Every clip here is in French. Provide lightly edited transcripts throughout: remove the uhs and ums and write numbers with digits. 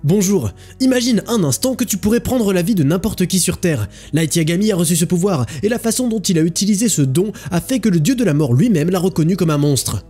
Bonjour, imagine un instant que tu pourrais prendre la vie de n'importe qui sur Terre. Light Yagami a reçu ce pouvoir, et la façon dont il a utilisé ce don a fait que le dieu de la mort lui-même l'a reconnu comme un monstre.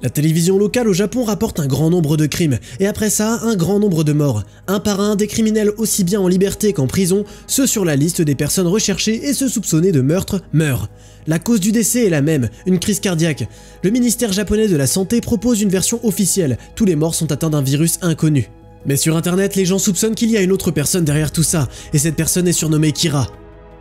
La télévision locale au Japon rapporte un grand nombre de crimes, et après ça, un grand nombre de morts. Un par un, des criminels aussi bien en liberté qu'en prison, ceux sur la liste des personnes recherchées et ceux soupçonnés de meurtre meurent. La cause du décès est la même, une crise cardiaque. Le ministère japonais de la Santé propose une version officielle, tous les morts sont atteints d'un virus inconnu. Mais sur internet, les gens soupçonnent qu'il y a une autre personne derrière tout ça, et cette personne est surnommée Kira.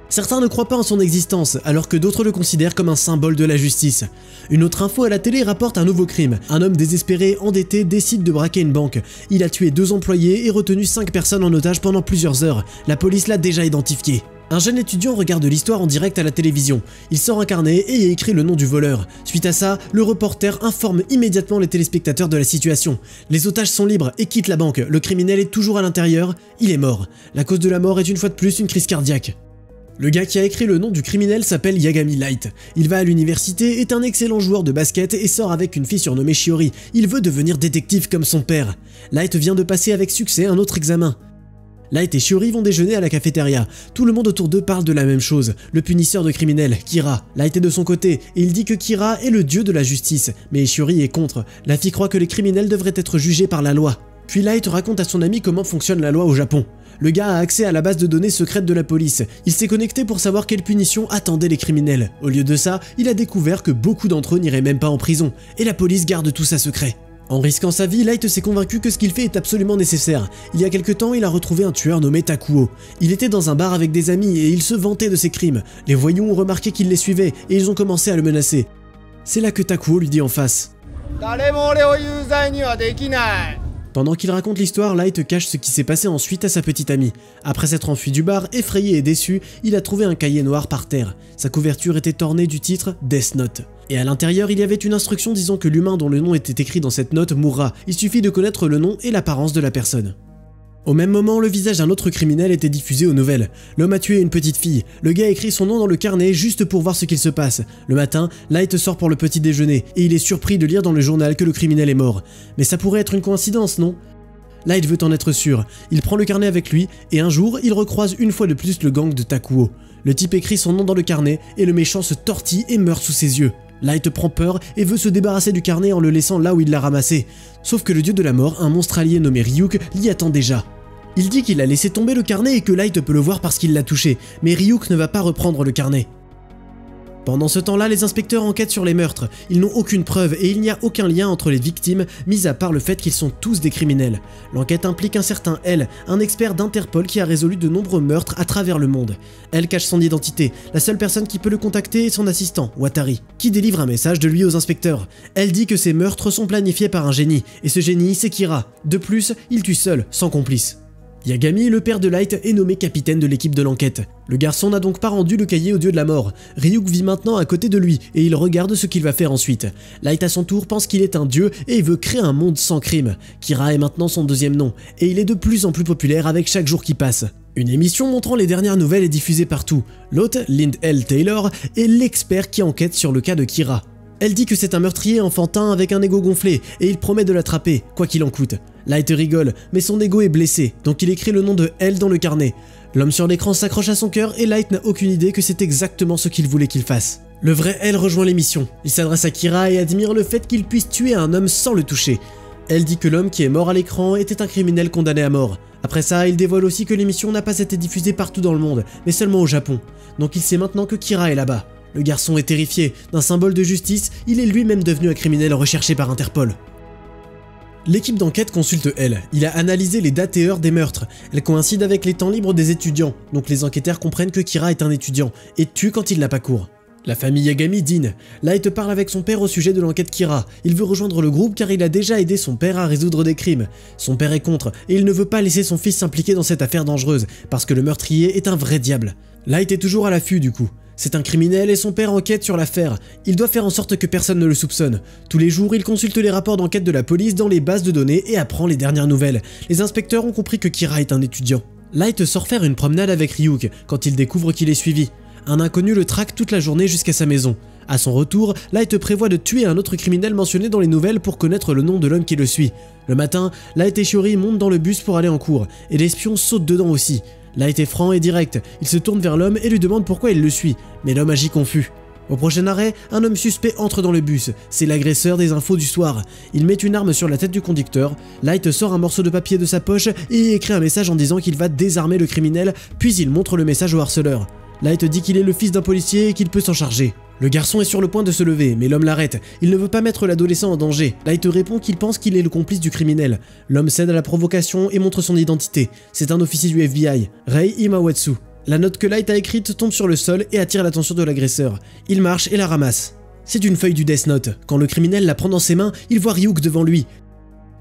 Certains ne croient pas en son existence, alors que d'autres le considèrent comme un symbole de la justice. Une autre info à la télé rapporte un nouveau crime. Un homme désespéré, endetté, décide de braquer une banque. Il a tué 2 employés et retenu 5 personnes en otage pendant plusieurs heures. La police l'a déjà identifié. Un jeune étudiant regarde l'histoire en direct à la télévision. Il sort un carnet et y écrit le nom du voleur. Suite à ça, le reporter informe immédiatement les téléspectateurs de la situation. Les otages sont libres et quittent la banque. Le criminel est toujours à l'intérieur. Il est mort. La cause de la mort est une fois de plus une crise cardiaque. Le gars qui a écrit le nom du criminel s'appelle Yagami Light. Il va à l'université, est un excellent joueur de basket et sort avec une fille surnommée Shiori. Il veut devenir détective comme son père. Light vient de passer avec succès un autre examen. Light et Shiori vont déjeuner à la cafétéria. Tout le monde autour d'eux parle de la même chose. Le punisseur de criminels, Kira. Light est de son côté et il dit que Kira est le dieu de la justice. Mais Shiori est contre. La fille croit que les criminels devraient être jugés par la loi. Puis Light raconte à son ami comment fonctionne la loi au Japon. Le gars a accès à la base de données secrète de la police. Il s'est connecté pour savoir quelle punition attendait les criminels. Au lieu de ça, il a découvert que beaucoup d'entre eux n'iraient même pas en prison. Et la police garde tout ça secret. En risquant sa vie, Light s'est convaincu que ce qu'il fait est absolument nécessaire. Il y a quelque temps, il a retrouvé un tueur nommé Takuo. Il était dans un bar avec des amis et il se vantait de ses crimes. Les voyous ont remarqué qu'il les suivait et ils ont commencé à le menacer. C'est là que Takuo lui dit en face. Pendant qu'il raconte l'histoire, Light cache ce qui s'est passé ensuite à sa petite amie. Après s'être enfui du bar, effrayé et déçu, il a trouvé un cahier noir par terre. Sa couverture était ornée du titre Death Note. Et à l'intérieur, il y avait une instruction disant que l'humain dont le nom était écrit dans cette note mourra. Il suffit de connaître le nom et l'apparence de la personne. Au même moment, le visage d'un autre criminel était diffusé aux nouvelles. L'homme a tué une petite fille. Le gars écrit son nom dans le carnet juste pour voir ce qu'il se passe. Le matin, Light sort pour le petit déjeuner et il est surpris de lire dans le journal que le criminel est mort. Mais ça pourrait être une coïncidence, non? Light veut en être sûr. Il prend le carnet avec lui et un jour, il recroise une fois de plus le gang de Takuo. Le type écrit son nom dans le carnet et le méchant se tortille et meurt sous ses yeux. Light prend peur et veut se débarrasser du carnet en le laissant là où il l'a ramassé. Sauf que le dieu de la mort, un monstre allié nommé Ryuk, l'y attend déjà. Il dit qu'il a laissé tomber le carnet et que Light peut le voir parce qu'il l'a touché, mais Ryuk ne va pas reprendre le carnet. Pendant ce temps-là, les inspecteurs enquêtent sur les meurtres. Ils n'ont aucune preuve et il n'y a aucun lien entre les victimes, mis à part le fait qu'ils sont tous des criminels. L'enquête implique un certain L, un expert d'Interpol qui a résolu de nombreux meurtres à travers le monde. L cache son identité. La seule personne qui peut le contacter est son assistant, Watari, qui délivre un message de lui aux inspecteurs. Elle dit que ces meurtres sont planifiés par un génie, et ce génie, c'est Kira. De plus, il tue seul, sans complice. Yagami, le père de Light, est nommé capitaine de l'équipe de l'enquête. Le garçon n'a donc pas rendu le cahier au dieu de la mort. Ryuk vit maintenant à côté de lui et il regarde ce qu'il va faire ensuite. Light à son tour pense qu'il est un dieu et il veut créer un monde sans crime. Kira est maintenant son deuxième nom et il est de plus en plus populaire avec chaque jour qui passe. Une émission montrant les dernières nouvelles est diffusée partout. L'hôte, Lind L. Taylor, est l'expert qui enquête sur le cas de Kira. Elle dit que c'est un meurtrier enfantin avec un ego gonflé et il promet de l'attraper, quoi qu'il en coûte. Light rigole, mais son ego est blessé, donc il écrit le nom de L dans le carnet. L'homme sur l'écran s'accroche à son cœur et Light n'a aucune idée que c'est exactement ce qu'il voulait qu'il fasse. Le vrai L rejoint l'émission. Il s'adresse à Kira et admire le fait qu'il puisse tuer un homme sans le toucher. Elle dit que l'homme qui est mort à l'écran était un criminel condamné à mort. Après ça, il dévoile aussi que l'émission n'a pas été diffusée partout dans le monde, mais seulement au Japon. Donc il sait maintenant que Kira est là-bas. Le garçon est terrifié. D'un symbole de justice, il est lui-même devenu un criminel recherché par Interpol. L'équipe d'enquête consulte L. Il a analysé les dates et heures des meurtres. Elles coïncident avec les temps libres des étudiants, donc les enquêteurs comprennent que Kira est un étudiant et tue quand il n'a pas cours. La famille Yagami dîne. Light parle avec son père au sujet de l'enquête Kira. Il veut rejoindre le groupe car il a déjà aidé son père à résoudre des crimes. Son père est contre et il ne veut pas laisser son fils s'impliquer dans cette affaire dangereuse parce que le meurtrier est un vrai diable. Light est toujours à l'affût du coup. C'est un criminel et son père enquête sur l'affaire. Il doit faire en sorte que personne ne le soupçonne. Tous les jours, il consulte les rapports d'enquête de la police dans les bases de données et apprend les dernières nouvelles. Les inspecteurs ont compris que Kira est un étudiant. Light sort faire une promenade avec Ryuk quand il découvre qu'il est suivi. Un inconnu le traque toute la journée jusqu'à sa maison. À son retour, Light prévoit de tuer un autre criminel mentionné dans les nouvelles pour connaître le nom de l'homme qui le suit. Le matin, Light et Shiori montent dans le bus pour aller en cours, et l'espion saute dedans aussi. Light est franc et direct, il se tourne vers l'homme et lui demande pourquoi il le suit, mais l'homme agit confus. Au prochain arrêt, un homme suspect entre dans le bus, c'est l'agresseur des infos du soir. Il met une arme sur la tête du conducteur, Light sort un morceau de papier de sa poche et écrit un message en disant qu'il va désarmer le criminel, puis il montre le message au harceleur. Light dit qu'il est le fils d'un policier et qu'il peut s'en charger. Le garçon est sur le point de se lever, mais l'homme l'arrête. Il ne veut pas mettre l'adolescent en danger. Light répond qu'il pense qu'il est le complice du criminel. L'homme cède à la provocation et montre son identité. C'est un officier du FBI, Rei Imawatsu. La note que Light a écrite tombe sur le sol et attire l'attention de l'agresseur. Il marche et la ramasse. C'est une feuille du Death Note. Quand le criminel la prend dans ses mains, il voit Ryuk devant lui.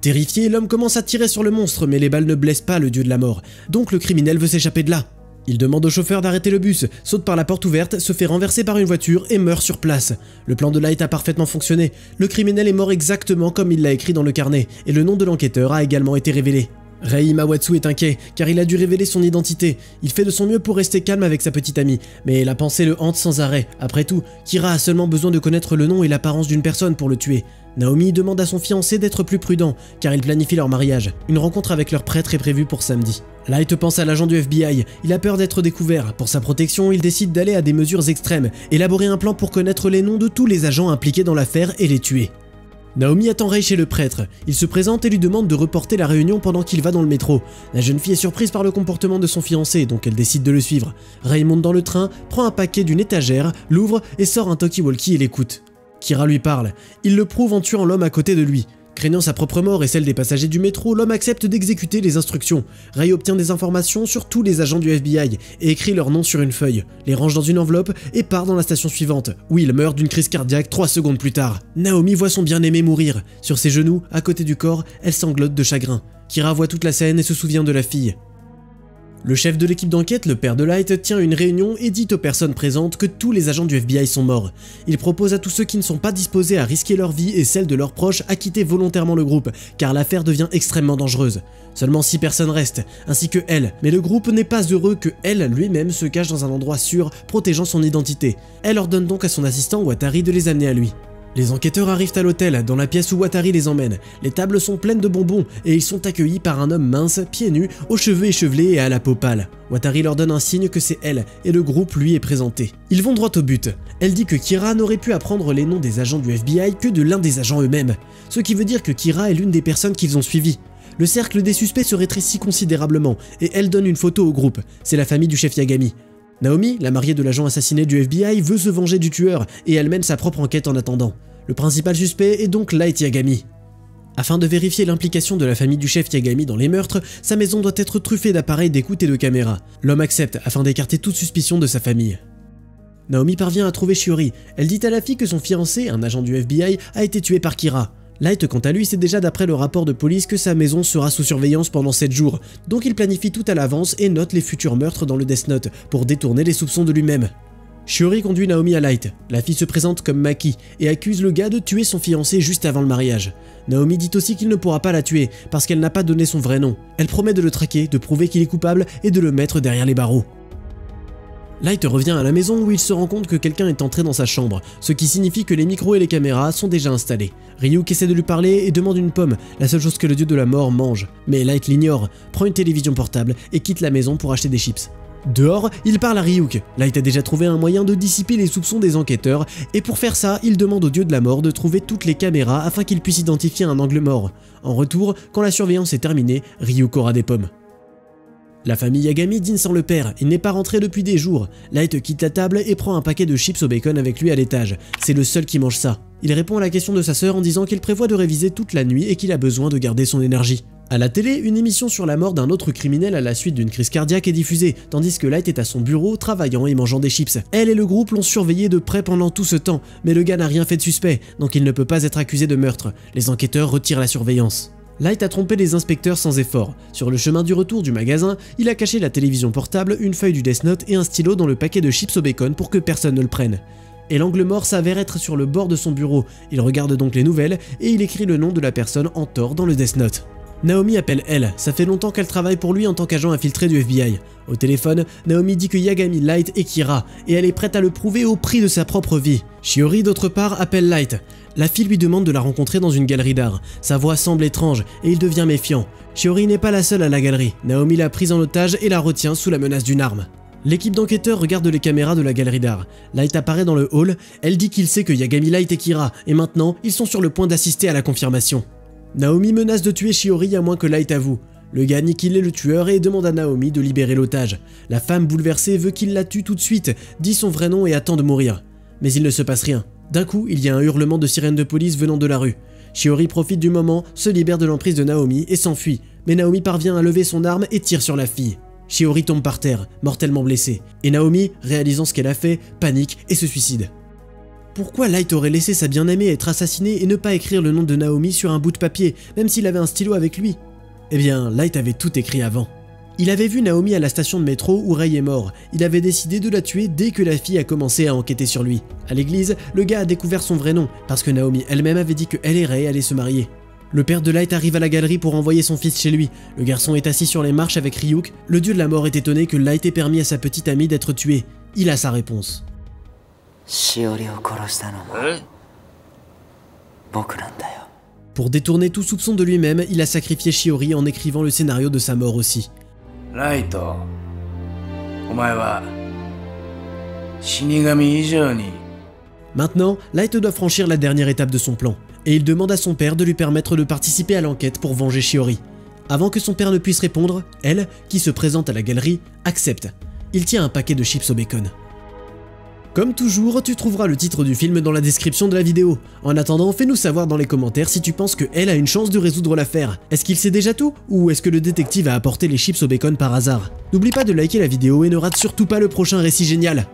Terrifié, l'homme commence à tirer sur le monstre, mais les balles ne blessent pas le dieu de la mort. Donc le criminel veut s'échapper de là. Il demande au chauffeur d'arrêter le bus, saute par la porte ouverte, se fait renverser par une voiture et meurt sur place. Le plan de Light a parfaitement fonctionné. Le criminel est mort exactement comme il l'a écrit dans le carnet, et le nom de l'enquêteur a également été révélé. Rei Imawatsu est inquiet, car il a dû révéler son identité. Il fait de son mieux pour rester calme avec sa petite amie, mais la pensée le hante sans arrêt. Après tout, Kira a seulement besoin de connaître le nom et l'apparence d'une personne pour le tuer. Naomi demande à son fiancé d'être plus prudent, car ils planifient leur mariage. Une rencontre avec leur prêtre est prévue pour samedi. Light pense à l'agent du FBI, il a peur d'être découvert. Pour sa protection, il décide d'aller à des mesures extrêmes, élaborer un plan pour connaître les noms de tous les agents impliqués dans l'affaire et les tuer. Naomi attend Rei chez le prêtre. Il se présente et lui demande de reporter la réunion pendant qu'il va dans le métro. La jeune fille est surprise par le comportement de son fiancé, donc elle décide de le suivre. Rei monte dans le train, prend un paquet d'une étagère, l'ouvre et sort un talkie-walkie et l'écoute. Kira lui parle. Il le prouve en tuant l'homme à côté de lui. Craignant sa propre mort et celle des passagers du métro, l'homme accepte d'exécuter les instructions. Rei obtient des informations sur tous les agents du FBI et écrit leurs noms sur une feuille, les range dans une enveloppe et part dans la station suivante, où il meurt d'une crise cardiaque 3 secondes plus tard. Naomi voit son bien-aimé mourir. Sur ses genoux, à côté du corps, elle sanglote de chagrin. Kira voit toute la scène et se souvient de la fille. Le chef de l'équipe d'enquête, le père de Light, tient une réunion et dit aux personnes présentes que tous les agents du FBI sont morts. Il propose à tous ceux qui ne sont pas disposés à risquer leur vie et celle de leurs proches à quitter volontairement le groupe, car l'affaire devient extrêmement dangereuse. Seulement 6 personnes restent, ainsi que elle, mais le groupe n'est pas heureux que elle lui-même se cache dans un endroit sûr, protégeant son identité. Elle ordonne donc à son assistant Watari de les amener à lui. Les enquêteurs arrivent à l'hôtel, dans la pièce où Watari les emmène. Les tables sont pleines de bonbons et ils sont accueillis par un homme mince, pieds nus, aux cheveux échevelés et à la peau pâle. Watari leur donne un signe que c'est elle et le groupe lui est présenté. Ils vont droit au but. Elle dit que Kira n'aurait pu apprendre les noms des agents du FBI que de l'un des agents eux-mêmes, ce qui veut dire que Kira est l'une des personnes qu'ils ont suivies. Le cercle des suspects se rétrécit considérablement et elle donne une photo au groupe. C'est la famille du chef Yagami. Naomi, la mariée de l'agent assassiné du FBI, veut se venger du tueur et elle mène sa propre enquête en attendant. Le principal suspect est donc Light Yagami. Afin de vérifier l'implication de la famille du chef Yagami dans les meurtres, sa maison doit être truffée d'appareils d'écoute et de caméras. L'homme accepte afin d'écarter toute suspicion de sa famille. Naomi parvient à trouver Shiori. Elle dit à la fille que son fiancé, un agent du FBI, a été tué par Kira. Light, quant à lui, sait déjà d'après le rapport de police que sa maison sera sous surveillance pendant 7 jours, donc il planifie tout à l'avance et note les futurs meurtres dans le Death Note pour détourner les soupçons de lui-même. Shiori conduit Naomi à Light. La fille se présente comme Maki et accuse le gars de tuer son fiancé juste avant le mariage. Naomi dit aussi qu'il ne pourra pas la tuer parce qu'elle n'a pas donné son vrai nom. Elle promet de le traquer, de prouver qu'il est coupable et de le mettre derrière les barreaux. Light revient à la maison où il se rend compte que quelqu'un est entré dans sa chambre, ce qui signifie que les micros et les caméras sont déjà installés. Ryuk essaie de lui parler et demande une pomme, la seule chose que le dieu de la mort mange. Mais Light l'ignore, prend une télévision portable et quitte la maison pour acheter des chips. Dehors, il parle à Ryuk. Light a déjà trouvé un moyen de dissiper les soupçons des enquêteurs, et pour faire ça, il demande au dieu de la mort de trouver toutes les caméras afin qu'il puisse identifier un angle mort. En retour, quand la surveillance est terminée, Ryuk aura des pommes. La famille Yagami dîne sans le père, il n'est pas rentré depuis des jours. Light quitte la table et prend un paquet de chips au bacon avec lui à l'étage. C'est le seul qui mange ça. Il répond à la question de sa sœur en disant qu'il prévoit de réviser toute la nuit et qu'il a besoin de garder son énergie. À la télé, une émission sur la mort d'un autre criminel à la suite d'une crise cardiaque est diffusée, tandis que Light est à son bureau, travaillant et mangeant des chips. Elle et le groupe l'ont surveillé de près pendant tout ce temps, mais le gars n'a rien fait de suspect, donc il ne peut pas être accusé de meurtre. Les enquêteurs retirent la surveillance. Light a trompé les inspecteurs sans effort. Sur le chemin du retour du magasin, il a caché la télévision portable, une feuille du Death Note et un stylo dans le paquet de chips au bacon pour que personne ne le prenne. Et l'angle mort s'avère être sur le bord de son bureau. Il regarde donc les nouvelles et il écrit le nom de la personne en tort dans le Death Note. Naomi appelle elle, ça fait longtemps qu'elle travaille pour lui en tant qu'agent infiltré du FBI. Au téléphone, Naomi dit que Yagami Light est Kira, et elle est prête à le prouver au prix de sa propre vie. Shiori d'autre part appelle Light. La fille lui demande de la rencontrer dans une galerie d'art. Sa voix semble étrange, et il devient méfiant. Shiori n'est pas la seule à la galerie, Naomi l'a prise en otage et la retient sous la menace d'une arme. L'équipe d'enquêteurs regarde les caméras de la galerie d'art. Light apparaît dans le hall, elle dit qu'il sait que Yagami Light est Kira, et maintenant, ils sont sur le point d'assister à la confirmation. Naomi menace de tuer Shiori à moins que Light avoue. Le gars nie qu'il est le tueur et demande à Naomi de libérer l'otage. La femme bouleversée veut qu'il la tue tout de suite, dit son vrai nom et attend de mourir. Mais il ne se passe rien. D'un coup, il y a un hurlement de sirène de police venant de la rue. Shiori profite du moment, se libère de l'emprise de Naomi et s'enfuit. Mais Naomi parvient à lever son arme et tire sur la fille. Shiori tombe par terre, mortellement blessée. Et Naomi, réalisant ce qu'elle a fait, panique et se suicide. Pourquoi Light aurait laissé sa bien-aimée être assassinée et ne pas écrire le nom de Naomi sur un bout de papier, même s'il avait un stylo avec lui? Eh bien, Light avait tout écrit avant. Il avait vu Naomi à la station de métro où Ray est mort. Il avait décidé de la tuer dès que la fille a commencé à enquêter sur lui. À l'église, le gars a découvert son vrai nom, parce que Naomi elle-même avait dit qu'elle et Ray allaient se marier. Le père de Light arrive à la galerie pour envoyer son fils chez lui. Le garçon est assis sur les marches avec Ryuk. Le dieu de la mort est étonné que Light ait permis à sa petite amie d'être tuée. Il a sa réponse. Pour détourner tout soupçon de lui-même, il a sacrifié Shiori en écrivant le scénario de sa mort aussi. Light, maintenant, Light doit franchir la dernière étape de son plan, et il demande à son père de lui permettre de participer à l'enquête pour venger Shiori. Avant que son père ne puisse répondre, elle, qui se présente à la galerie, accepte. Il tient un paquet de chips au bacon. Comme toujours, tu trouveras le titre du film dans la description de la vidéo. En attendant, fais-nous savoir dans les commentaires si tu penses que elle a une chance de résoudre l'affaire. Est-ce qu'il sait déjà tout? Ou est-ce que le détective a apporté les chips au bacon par hasard? N'oublie pas de liker la vidéo et ne rate surtout pas le prochain récit génial.